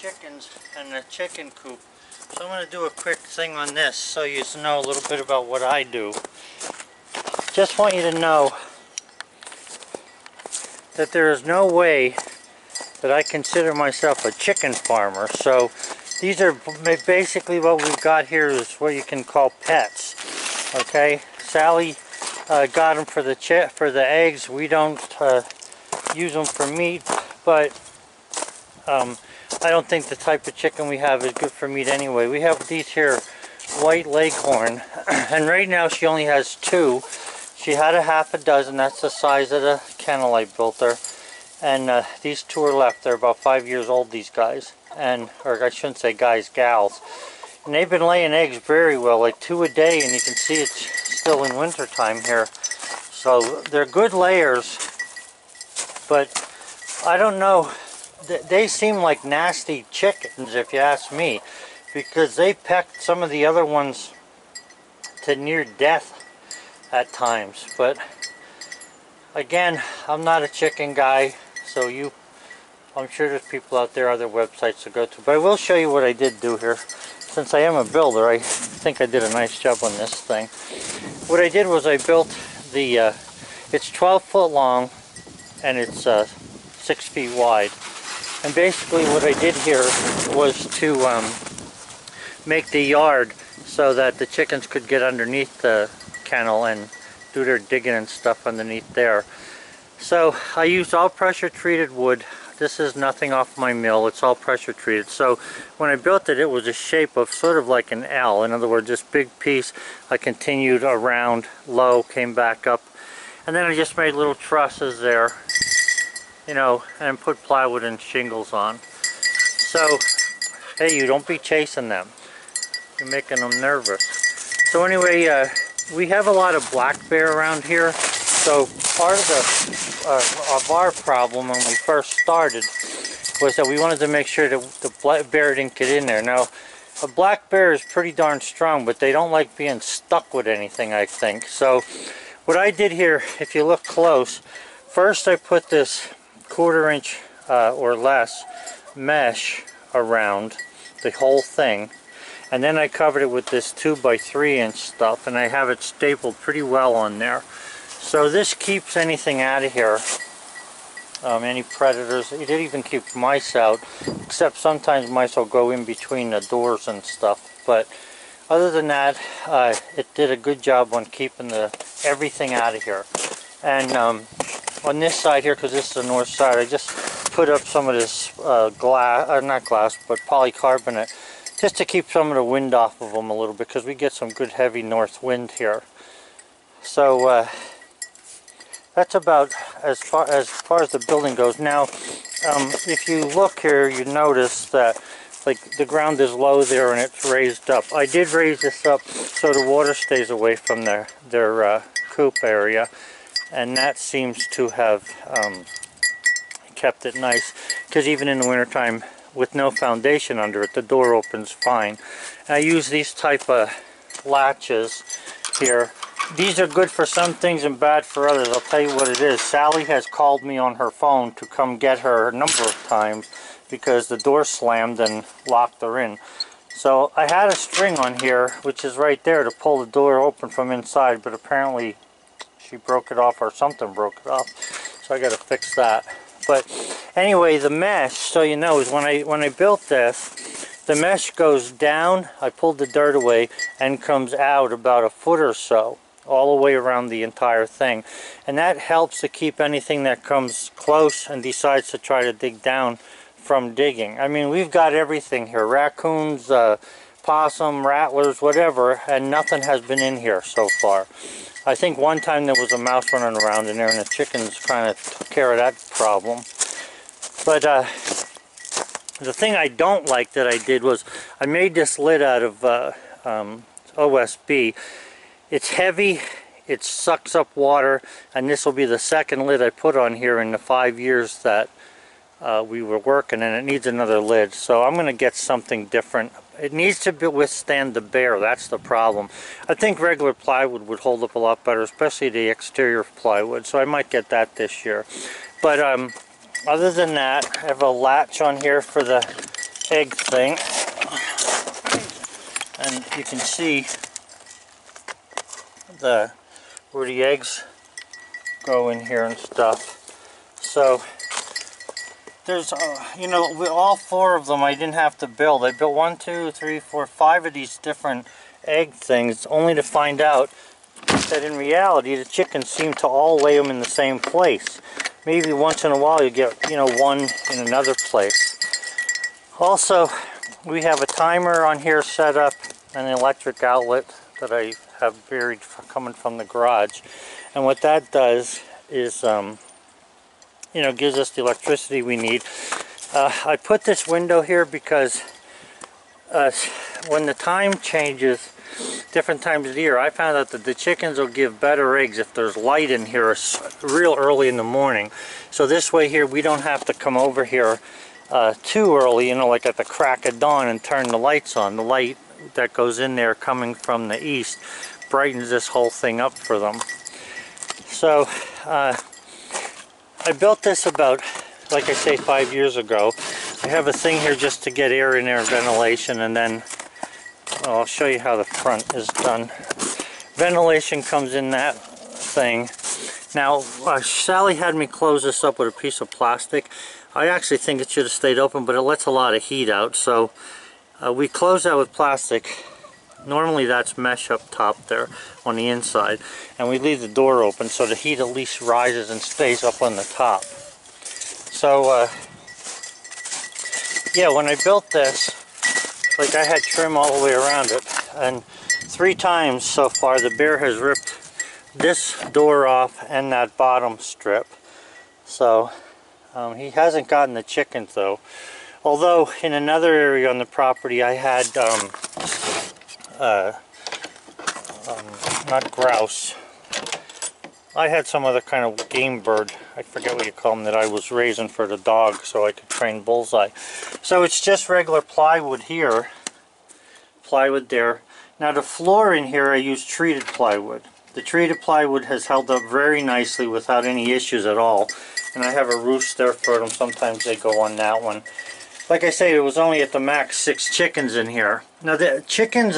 chickens and the chicken coop. So I'm going to do a quick thing on this so you know a little bit about what I do. Just want you to know that there is no way that I consider myself a chicken farmer. So these are basically what we've got here is what you can call pets. Okay, Sally got them for the eggs. We don't use them for meat, but I don't think the type of chicken we have is good for meat anyway. We have these here white leghorn, and right now she only has 2. She had a half a dozen. That's the size of the kennel I built her, and these 2 are left. They're about 5 years old, these guys, or I shouldn't say guys, gals, and they've been laying eggs very well, like 2 a day, and you can see it's still in winter time here. So they're good layers, but I don't know. They seem like nasty chickens, if you ask me, because they pecked some of the other ones to near death at times. But again, I'm not a chicken guy, so I'm sure there's people out there, other websites to go to. But I will show you what I did do here. Since I am a builder, I think I did a nice job on this thing. What I did was I built the, it's 12 foot long and it's 6 feet wide. And basically what I did here was to make the yard so that the chickens could get underneath the kennel and do their digging and stuff underneath there. So I used all pressure treated wood. This is nothing off my mill, it's all pressure treated. So when I built it, it was a shape of sort of like an L. In other words, this big piece, I continued around low, came back up, and then I just made little trusses there, you know, and put plywood and shingles on. So, hey, you don't be chasing them. You're making them nervous. So anyway, we have a lot of black bear around here. So part of our problem when we first started was that we wanted to make sure that the black bear didn't get in there. Now, a black bear is pretty darn strong, but they don't like being stuck with anything, I think. So what I did here, if you look close, first I put this 1/4 inch or less mesh around the whole thing, and then I covered it with this 2 by 3 inch stuff, and I have it stapled pretty well on there. So this keeps anything out of here, any predators. It even keeps mice out, except sometimes mice will go in between the doors and stuff. But other than that, it did a good job on keeping everything out of here. And on this side here, because this is the north side, I just put up some of this not glass, but polycarbonate, just to keep some of the wind off of them a little bit, because we get some good heavy north wind here. So that's about as far as the building goes. Now, if you look here, you notice that like the ground is low there and it's raised up. I did raise this up so the water stays away from their coop area, and that seems to have kept it nice, because even in the wintertime with no foundation under it, the door opens fine. And I use these type of latches here. These are good for some things and bad for others. I'll tell you what it is. Sally has called me on her phone to come get her a number of times because the door slammed and locked her in. So I had a string on here, which is right there, to pull the door open from inside, but apparently she broke it off, or something broke it off. So I got to fix that. But anyway, the mesh, so you know, is when I built this, the mesh goes down, I pulled the dirt away, and comes out about 1 foot or so, all the way around the entire thing. And that helps to keep anything that comes close and decides to try to dig down from digging. I mean, we've got everything here, raccoons, possum, rattlers, whatever, and nothing has been in here so far. I think one time there was a mouse running around in there, and the chickens kind of took care of that problem. But the thing I don't like that I did was I made this lid out of OSB. It's heavy, it sucks up water, and this will be the second lid I put on here in the 5 years that we were working, and it needs another lid. So I'm going to get something different. It needs to withstand the bear, that's the problem. I think regular plywood would hold up a lot better, especially the exterior plywood, so I might get that this year. But other than that, I have a latch on here for the egg thing, and you can see where the eggs go in here and stuff. So there's you know, all 4 of them I didn't have to build. I built 1, 2, 3, 4, 5 of these different egg things, only to find out that in reality the chickens seem to all lay them in the same place. Maybe once in a while you get, you know, one in another place. Also, we have a timer on here set up, an electric outlet that I have buried coming from the garage, and what that does is you know, gives us the electricity we need. I put this window here because when the time changes, different times of the year, I found out that the chickens will give better eggs if there's light in here real early in the morning. So this way here, we don't have to come over here too early, you know, like at the crack of dawn, and turn the lights on. The light that goes in there coming from the east brightens this whole thing up for them. So I built this about, like I say, 5 years ago. I have a thing here just to get air in there, ventilation, and then I'll show you how the front is done. Ventilation comes in that thing. Now, Sally had me close this up with a piece of plastic. I actually think it should have stayed open, but it lets a lot of heat out, so we close that with plastic. Normally that's mesh up top there on the inside, and we leave the door open so the heat at least rises and stays up on the top. So yeah, when I built this, like, I had trim all the way around it, and 3 times so far the bear has ripped this door off and that bottom strip. So he hasn't gotten the chickens though. Although in another area on the property I had not grouse, I had some other kind of game bird, I forget what you call them, that I was raising for the dog so I could train bullseye. So it's just regular plywood here, plywood there. Now the floor in here I use treated plywood. The treated plywood has held up very nicely without any issues at all. And I have a roost there for them. Sometimes they go on that one. Like I say, it was only at the max 6 chickens in here. Now the chickens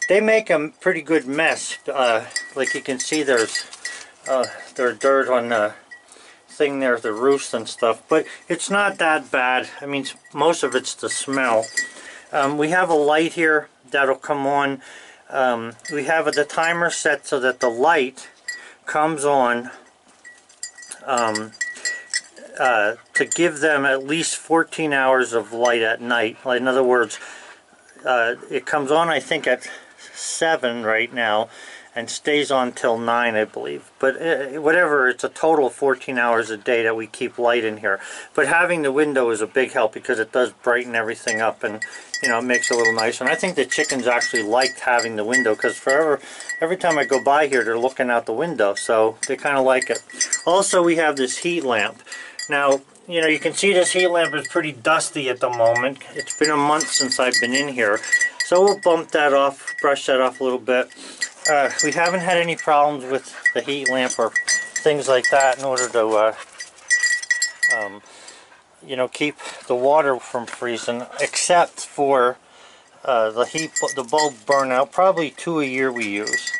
they make a pretty good mess. Like you can see, there's dirt on the thing there, the roost and stuff. But it's not that bad. I mean, most of it's the smell. We have a light here that'll come on. We have the timer set so that the light comes on to give them at least 14 hours of light at night. In other words, it comes on, I think, at 7 right now and stays on till 9, I believe. But whatever, it's a total of 14 hours a day that we keep light in here. But having the window is a big help because it does brighten everything up, and you know, it makes it a little nicer. And I think the chickens actually liked having the window, because every time I go by here, they're looking out the window, so they kind of like it. Also, we have this heat lamp. Now, you know, you can see this heat lamp is pretty dusty at the moment. It's been a month since I've been in here, so we'll bump that off, brush that off a little bit. We haven't had any problems with the heat lamp or things like that in order to you know, keep the water from freezing, except for the bulb burnout. Probably 2 a year we use.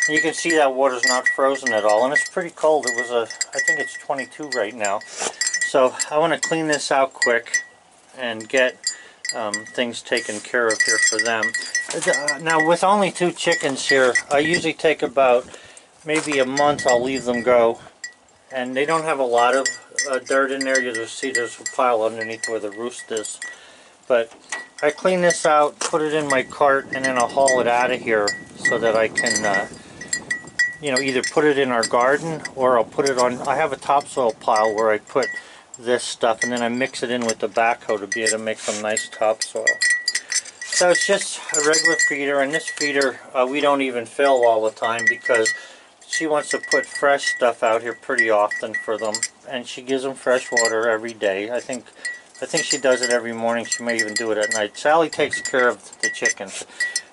And you can see that water's not frozen at all, and it's pretty cold. It was I think it's 22 right now. So I want to clean this out quick and get things taken care of here for them. Now, with only 2 chickens here, I usually take about maybe a month. I'll leave them go, and they don't have a lot of dirt in there. You'll just see there's a pile underneath where the roost is. But I clean this out, put it in my cart, and then I'll haul it out of here so that I can you know, either put it in our garden, or I'll put it on. I have a topsoil pile where I put this stuff, and then I mix it in with the backhoe to be able to make some nice topsoil. So it's just a regular feeder, and this feeder we don't even fill all the time because she wants to put fresh stuff out here pretty often for them, and she gives them fresh water every day. I think she does it every morning. She may even do it at night. Sally takes care of the chickens.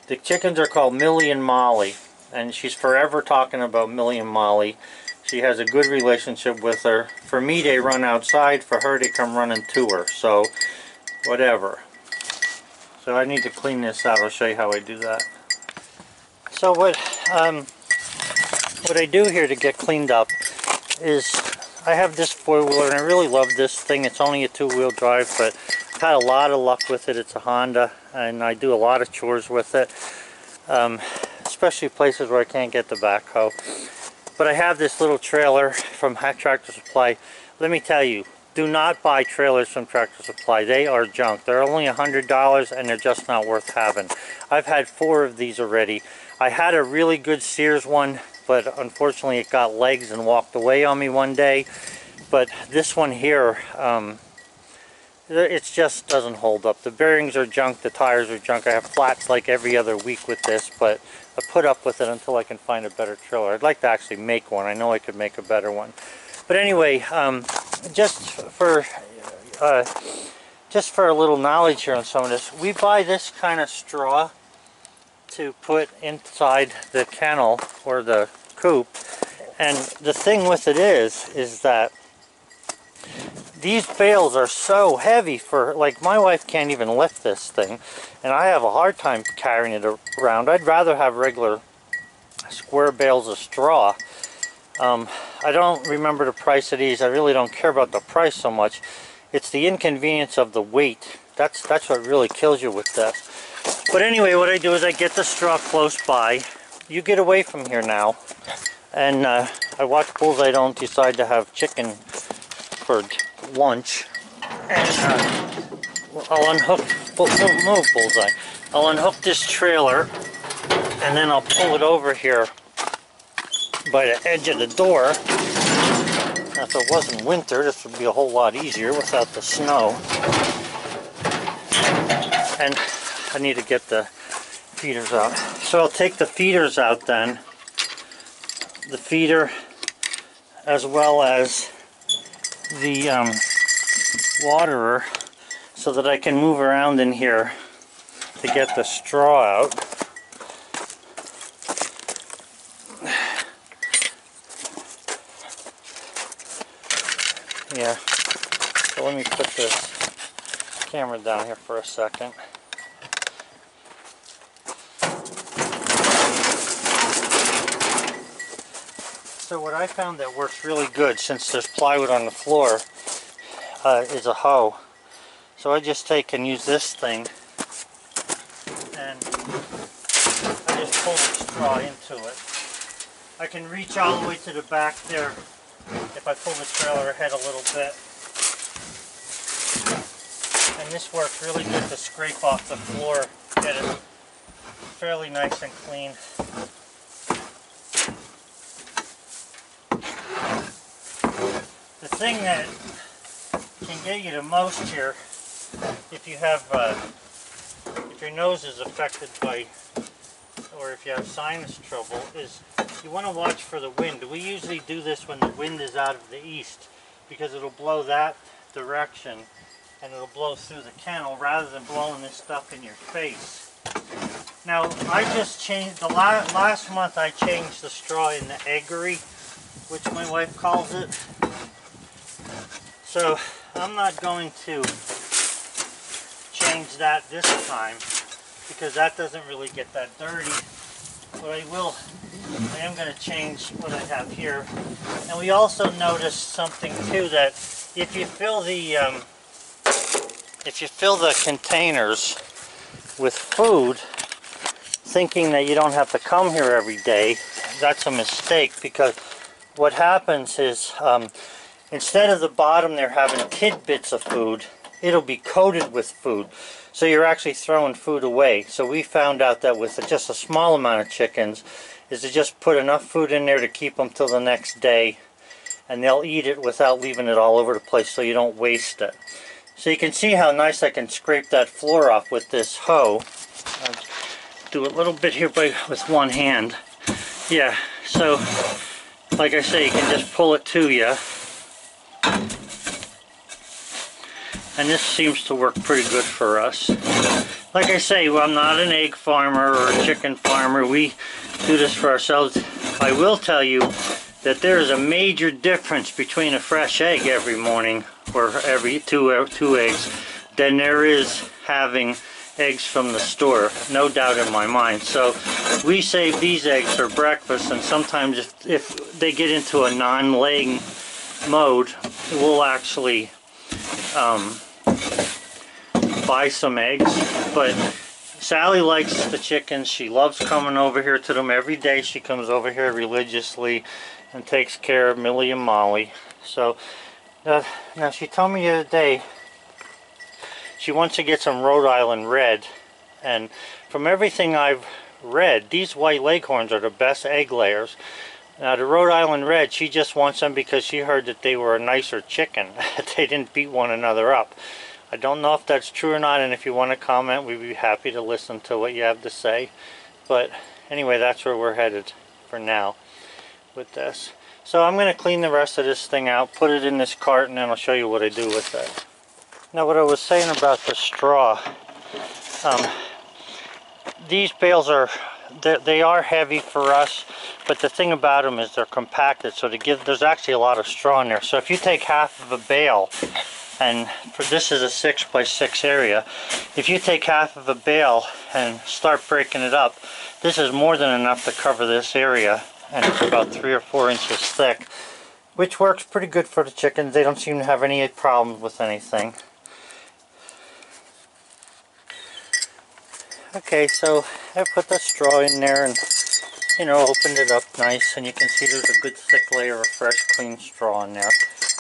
The chickens are called Millie and Molly, and she's forever talking about Millie and Molly. She has a good relationship with her. For me, they run outside. For her, they come running to her. So, whatever. So I need to clean this out. I'll show you how I do that. So what I do here to get cleaned up is I have this four-wheeler and I really love this thing. It's only a two-wheel drive, but I've had a lot of luck with it. It's a Honda and I do a lot of chores with it, especially places where I can't get the backhoe. But I have this little trailer from Tractor Supply. Let me tell you, do not buy trailers from Tractor Supply. They are junk. They're only $100 and they're just not worth having. I've had 4 of these already. I had a really good Sears one, but unfortunately it got legs and walked away on me one day. But this one here, it just doesn't hold up. The bearings are junk, the tires are junk. I have flats like every other week with this, but I put up with it until I can find a better trailer. I'd like to actually make one. I know I could make a better one. But anyway, just for a little knowledge here on some of this, we buy this kind of straw to put inside the kennel or the coop, and the thing with it is that these bales are so heavy for, like, my wife can't even lift this thing and I have a hard time carrying it around. I'd rather have regular square bales of straw. I don't remember the price of these. I really don't care about the price so much. It's the inconvenience of the weight. That's what really kills you with this. But anyway, what I do is I get the straw close by. You get away from here now. And I watch Bullseye don't decide to have chicken for lunch. And I'll unhook, move Bullseye. I'll unhook this trailer and then I'll pull it over here by the edge of the door. Now, if it wasn't winter, this would be a whole lot easier without the snow. And I need to get the feeders out. So I'll take the feeders out then. The feeder as well as the waterer, so that I can move around in here to get the straw out. Yeah, so let me put this camera down here for a second. So what I found that works really good, since there's plywood on the floor, is a hoe. So I just take and use this thing and I just pull the straw into it. I can reach all the way to the back there if I pull the trailer ahead a little bit. And this works really good to scrape off the floor, get it fairly nice and clean. The thing that can get you the most here, if you have, if your nose is affected by, or if you have sinus trouble, is you want to watch for the wind. We usually do this when the wind is out of the east, because it'll blow that direction and it'll blow through the kennel rather than blowing this stuff in your face. Now, I just changed, the last month I changed the straw in the eggery, which my wife calls it. So I'm not going to change that this time because that doesn't really get that dirty. But I am going to change what I have here. And we also noticed something too, that if you fill the containers with food, thinking that you don't have to come here every day, that's a mistake, because what happens is instead of the bottom there having tidbits of food, it'll be coated with food. So you're actually throwing food away. So we found out that with just a small amount of chickens, is to just put enough food in there to keep them till the next day, and they'll eat it without leaving it all over the place, so you don't waste it. So you can see how nice I can scrape that floor off with this hoe. I'll do a little bit here with one hand. Yeah, so like I say, you can just pull it to you. And this seems to work pretty good for us. Like I say, well, I'm not an egg farmer or a chicken farmer. We do this for ourselves. I will tell you that there is a major difference between a fresh egg every morning, or every two eggs, than there is having eggs from the store, no doubt in my mind. So we save these eggs for breakfast, and sometimes if they get into a non-laying mode, we'll actually buy some eggs. But Sally likes the chickens. She loves coming over here to them every day. She comes over here religiously and takes care of Millie and Molly. So now she told me the other day she wants to get some Rhode Island Red, and from everything I've read, these white leghorns are the best egg layers. Now the Rhode Island Red, she just wants them because she heard that they were a nicer chicken. They didn't beat one another up. I don't know if that's true or not, and if you want to comment, we'd be happy to listen to what you have to say. But anyway, that's where we're headed for now with this. So I'm going to clean the rest of this thing out, put it in this cart, and then I'll show you what I do with it. Now what I was saying about the straw, these bales they are heavy for us, but the thing about them is they're compacted, so there's actually a lot of straw in there. So if you take half of a bale, and this is a 6x6 area, if you take half of a bale and start breaking it up, this is more than enough to cover this area, and it's about 3 or 4 inches thick, which works pretty good for the chickens. They don't seem to have any problems with anything. Okay, so I put the straw in there and, you know, opened it up nice, and you can see there's a good thick layer of fresh, clean straw in there.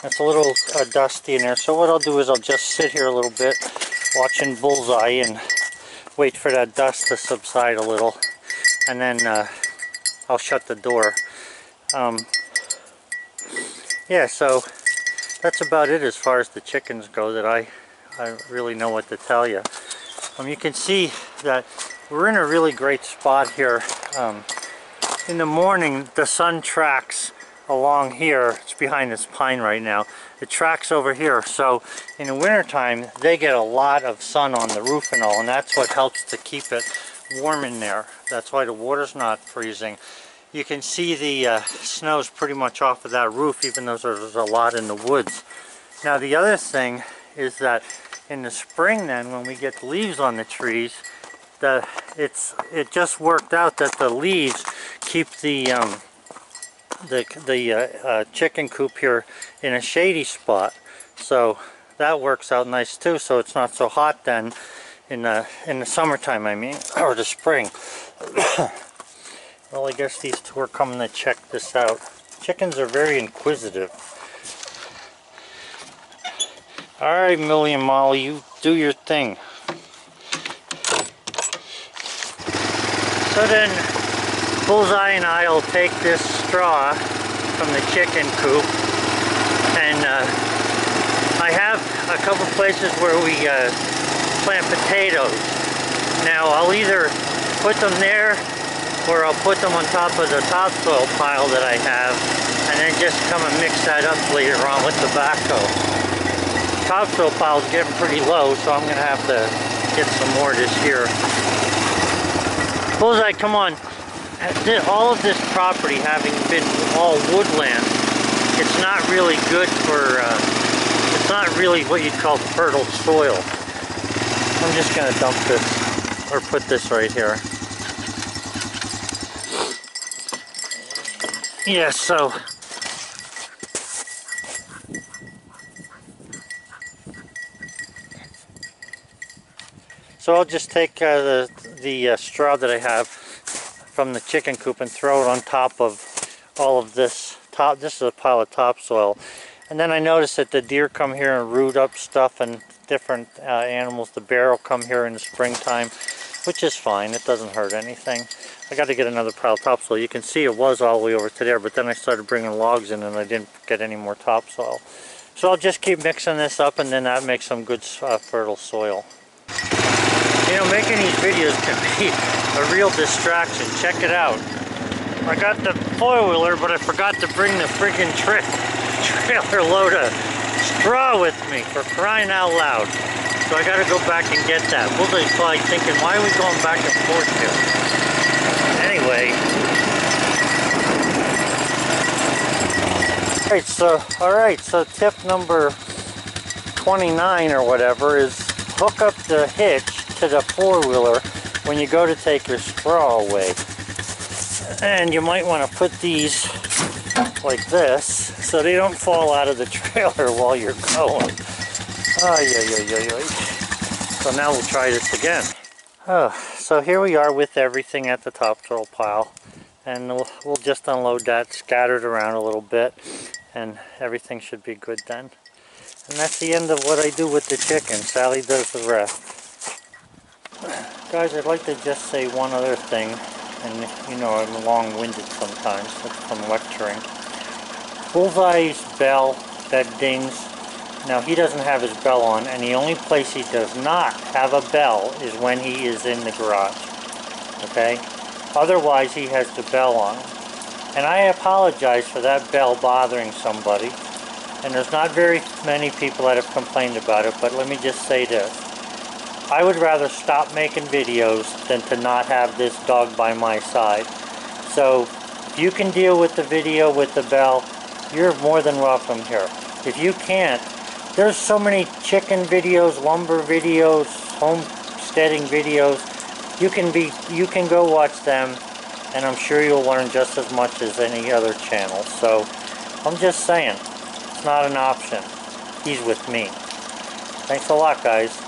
It's a little dusty in there, so what I'll do is I'll just sit here a little bit watching Bullseye and wait for that dust to subside a little, and then I'll shut the door. Yeah, so that's about it as far as the chickens go that I really know what to tell you. You can see that we're in a really great spot here. In the morning, the sun tracks along here. It's behind this pine right now. It tracks over here, so in the wintertime they get a lot of sun on the roof and all, and that's what helps to keep it warm in there. That's why the water's not freezing. You can see the snow's pretty much off of that roof, even though there's a lot in the woods. Now the other thing is that in the spring then, when we get the leaves on the trees, it just worked out that the leaves keep the chicken coop here in a shady spot, so that works out nice too. So it's not so hot then in the summertime, I mean, or the spring. Well, I guess these two are coming to check this out. Chickens are very inquisitive. Alright, Millie and Molly, you do your thing. So then Bullseye and I will take this straw from the chicken coop, and I have a couple places where we plant potatoes. Now I'll either put them there, or I'll put them on top of the topsoil pile that I have, and then just come and mix that up later on with the backhoe. Topsoil pile is getting pretty low, so I'm going to have to get some more this year. Bullseye, come on. All of this property having been all woodland, it's not really good for, it's not really what you'd call fertile soil. I'm just going to dump this, or put this right here. Yeah, so I'll just take the straw that I have from the chicken coop and throw it on top of all of this. This is a pile of topsoil. And then I noticed that the deer come here and root up stuff, and different animals. The bear will come here in the springtime, which is fine. It doesn't hurt anything. I got to get another pile of topsoil. You can see it was all the way over to there, but then I started bringing logs in and I didn't get any more topsoil. So I'll just keep mixing this up, and then that makes some good fertile soil. You know, making these videos can be a real distraction. Check it out. I got the four-wheeler, but I forgot to bring the friggin' trailer load of straw with me, for crying out loud. So I gotta go back and get that. Bullseye's probably thinking, why are we going back and forth here? Anyway. Alright, so tip number 29 or whatever is hook up the hitch to the four-wheeler when you go to take your straw away. And you might want to put these like this so they don't fall out of the trailer while you're going. So now we'll try this again. So here we are with everything at the topsoil pile, and we'll just unload that, scattered around a little bit, and everything should be good then. And that's the end of what I do with the chicken. Sally does the rest. Guys, I'd like to just say one other thing, and you know I'm long-winded sometimes, that's from lecturing. Bullseye's bell that dings, now he doesn't have his bell on, and the only place he does not have a bell is when he is in the garage, okay? Otherwise he has the bell on. And I apologize for that bell bothering somebody, and there's not very many people that have complained about it, but let me just say this. I would rather stop making videos than to not have this dog by my side. So if you can deal with the video with the bell, you're more than welcome here. If you can't, there's so many chicken videos, lumber videos, homesteading videos. You can go watch them, and I'm sure you'll learn just as much as any other channel. So I'm just saying, it's not an option. He's with me. Thanks a lot, guys.